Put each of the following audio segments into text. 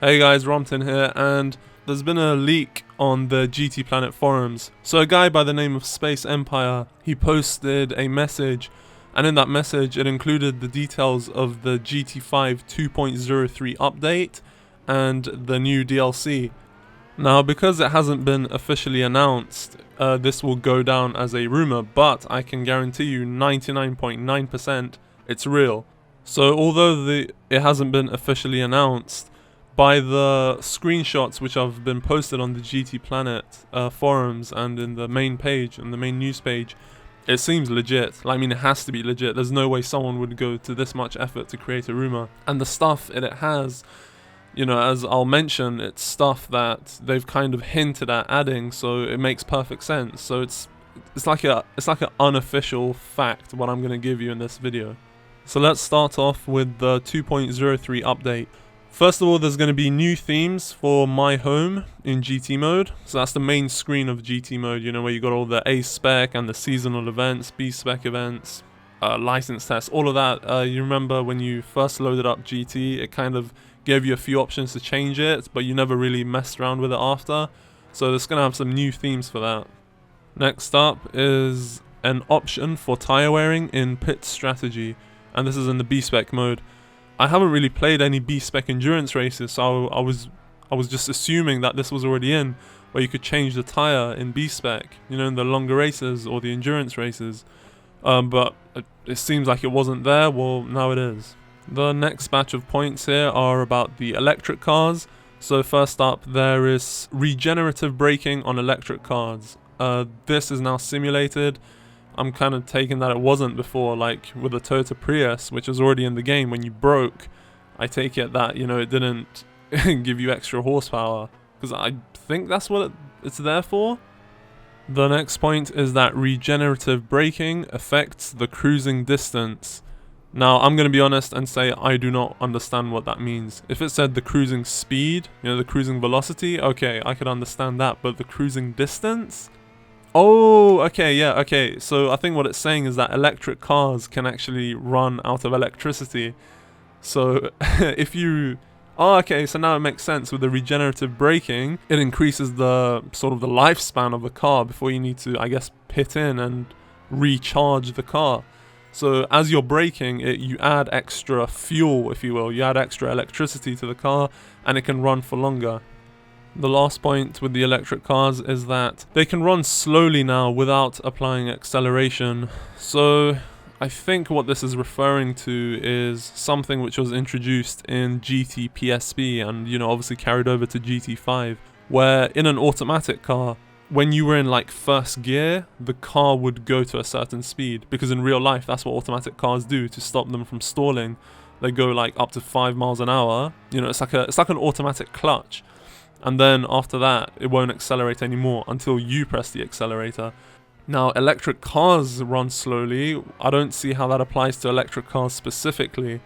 Hey guys, Ramtin here, and there's been a leak on the GT Planet forums. So a guy by the name of Space Empire, he posted a message, and in that message it included the details of the GT5 2.03 update and the new DLC. Now, because it hasn't been officially announced, this will go down as a rumor, but I can guarantee you 99.9% it's real. So although it hasn't been officially announced, by the screenshots which have been posted on the GT Planet forums and in the main page, in the main news page, it seems legit. I mean, it has to be legit. There's no way someone would go to this much effort to create a rumor. And the stuff it has, you know, as I'll mention, it's stuff that they've kind of hinted at adding, so it makes perfect sense. So it's like an unofficial fact what I'm going to give you in this video. So let's start off with the 2.03 update. First of all, there's going to be new themes for My Home in GT mode. So that's the main screen of GT mode, you know, where you got all the A spec and the seasonal events, B spec events, license tests, all of that. You remember when you first loaded up GT, it kind of gave you a few options to change it, but you never really messed around with it after. So it's going to have some new themes for that. Next up is an option for tire wearing in pit strategy, and this is in the B spec mode. I haven't really played any B-spec endurance races, so I was just assuming that this was already in, where you could change the tyre in B-spec, you know, in the longer races or the endurance races. But it seems like it wasn't there. Well, now it is. The next batch of points here are about the electric cars. So first up, there is regenerative braking on electric cars. This is now simulated. I'm kind of taking that it wasn't before, like with the Toyota Prius, which is already in the game. When you broke, I take it that, you know, it didn't give you extra horsepower, because I think that's what it's there for. The next point is that regenerative braking affects the cruising distance. Now, I'm going to be honest and say I do not understand what that means. If it said the cruising speed, you know, the cruising velocity, okay, I could understand that, but the cruising distance? Oh, okay, yeah, okay. So I think what it's saying is that electric cars can actually run out of electricity. So if you... Oh, okay, so now it makes sense. With the regenerative braking, it increases the sort of the lifespan of the car before you need to, I guess, pit in and recharge the car. So as you're braking, you add extra fuel, if you will. You add extra electricity to the car, and it can run for longer. The last point with the electric cars is that they can run slowly now without applying acceleration. So I think what this is referring to is something which was introduced in GT PSP and, you know, obviously carried over to GT5, where in an automatic car, when you were in like first gear, the car would go to a certain speed, because in real life that's what automatic cars do to stop them from stalling. They go like up to 5 miles an hour. You know, it's like an automatic clutch. And then after that, it won't accelerate anymore until you press the accelerator. Now, electric cars run slowly. I don't see how that applies to electric cars specifically.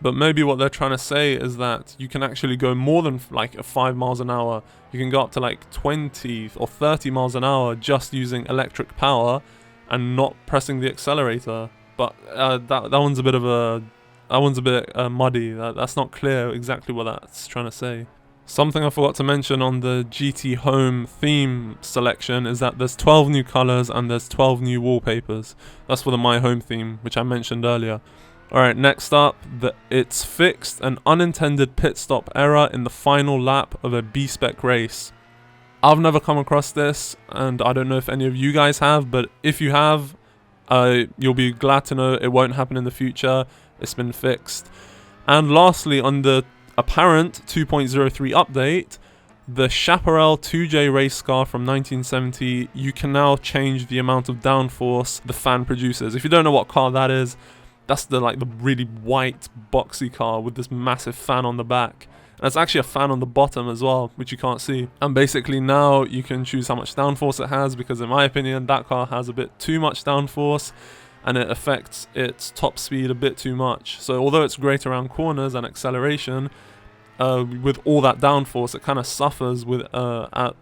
But maybe what they're trying to say is that you can actually go more than like 5 miles an hour. You can go up to like 20 or 30 miles an hour just using electric power and not pressing the accelerator. But that one's a bit muddy. That's not clear exactly what that's trying to say. Something I forgot to mention on the GT Home theme selection is that there's 12 new colors and there's 12 new wallpapers. That's for the My Home theme, which I mentioned earlier. Alright, next up, it's fixed an unintended pit stop error in the final lap of a B-spec race. I've never come across this, and I don't know if any of you guys have, but if you have, you'll be glad to know it won't happen in the future. It's been fixed. And lastly, on the apparent 2.03 update, the Chaparral 2J race car from 1970, you can now change the amount of downforce the fan produces. If you don't know what car that is, that's the really white boxy car with this massive fan on the back. And it's actually a fan on the bottom as well, which you can't see. And basically now you can choose how much downforce it has, because in my opinion that car has a bit too much downforce and it affects its top speed a bit too much. So although it's great around corners and acceleration, with all that downforce, it kind of suffers with trying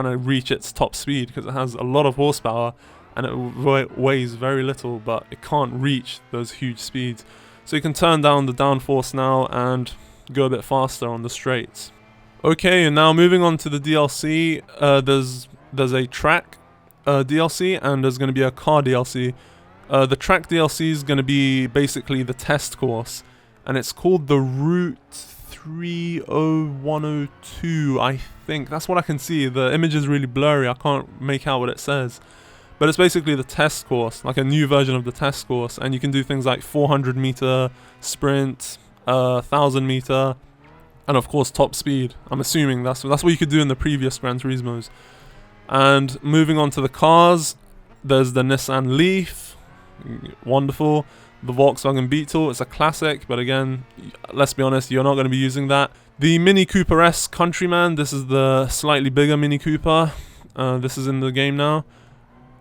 to reach its top speed, because it has a lot of horsepower and it weighs very little, but it can't reach those huge speeds. So you can turn down the downforce now and go a bit faster on the straights. Okay, and now moving on to the DLC, there's a track DLC and there's going to be a car DLC. The track DLC is going to be basically the test course, and it's called the Route 30102, I think. That's what I can see. The image is really blurry, I can't make out what it says. But it's basically the test course, like a new version of the test course, and you can do things like 400 meter sprint, 1000 meter, and of course top speed. I'm assuming that's what you could do in the previous Gran Turismos. And moving on to the cars, there's the Nissan Leaf, wonderful. The Volkswagen Beetle, it's a classic, but again, let's be honest, you're not going to be using that. The Mini Cooper S Countryman, this is the slightly bigger Mini Cooper. This is in the game now.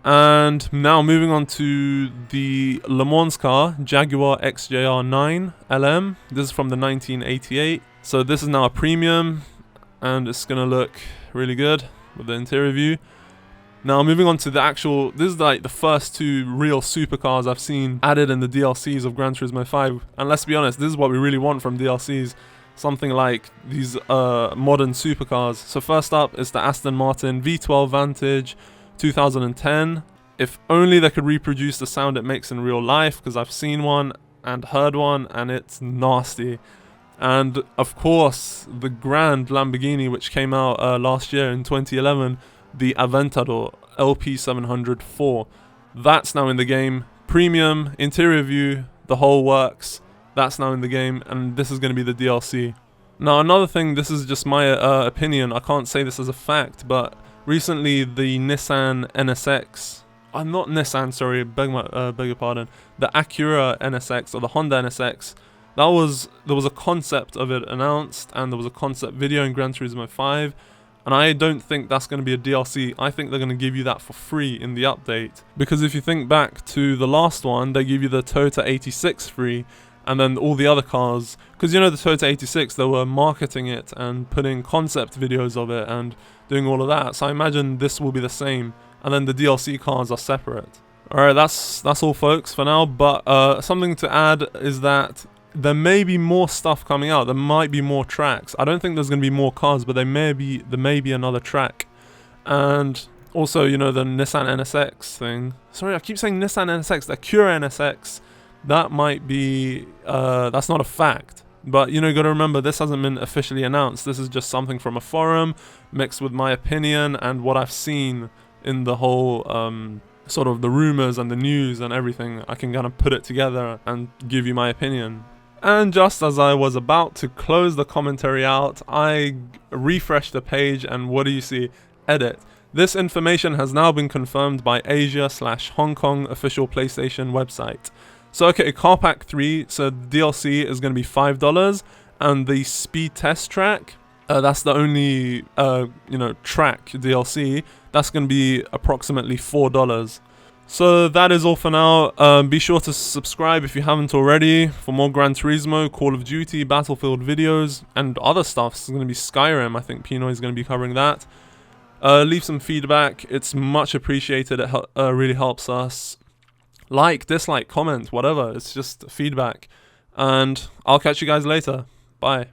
And now moving on to the Le Mans car, Jaguar XJR9 LM. This is from the 1988. So this is now a premium, and it's going to look really good with the interior view. Now moving on to the actual, this is like the first two real supercars I've seen added in the DLCs of Gran Turismo 5. And let's be honest, this is what we really want from DLCs. Something like these modern supercars. So first up is the Aston Martin V12 Vantage 2010. If only they could reproduce the sound it makes in real life, because I've seen one and heard one and it's nasty. And of course the grand Lamborghini which came out last year in 2011, the Aventador LP700-4. That's now in the game. Premium, interior view, the whole works. That's now in the game, and this is going to be the DLC. Now another thing, this is just my opinion, I can't say this as a fact, but recently the Nissan NSX, not Nissan, sorry, beg your pardon, the Acura NSX or the Honda NSX, there was a concept of it announced, and there was a concept video in Gran Turismo 5, and I don't think that's going to be a DLC. I think they're going to give you that for free in the update. Because if you think back to the last one, they give you the Toyota 86 free, and then all the other cars, because you know the Toyota 86, they were marketing it and putting concept videos of it and doing all of that. So I imagine this will be the same, and then the DLC cars are separate. Alright, that's all folks for now, but something to add is that there may be more stuff coming out. There might be more tracks. I don't think there's going to be more cars, but there may be another track. And also, you know, the Nissan NSX thing. Sorry, I keep saying Nissan NSX. The Acura NSX. That might be, that's not a fact. But, you know, you got to remember, this hasn't been officially announced. This is just something from a forum mixed with my opinion and what I've seen in the whole, sort of the rumors and the news and everything. I can kind of put it together and give you my opinion. And just as I was about to close the commentary out, I refreshed the page, and what do you see? Edit. This information has now been confirmed by Asia/Hong Kong official PlayStation website. So okay, Car Pack 3, so DLC is going to be $5, and the speed test track, that's the only, you know, track DLC, that's going to be approximately $4. So that is all for now. Be sure to subscribe if you haven't already for more Gran Turismo, Call of Duty, Battlefield videos, and other stuff. It's going to be Skyrim. I think Pinoy is going to be covering that. Leave some feedback. It's much appreciated. It really helps us. Like, dislike, comment, whatever. It's just feedback. And I'll catch you guys later. Bye.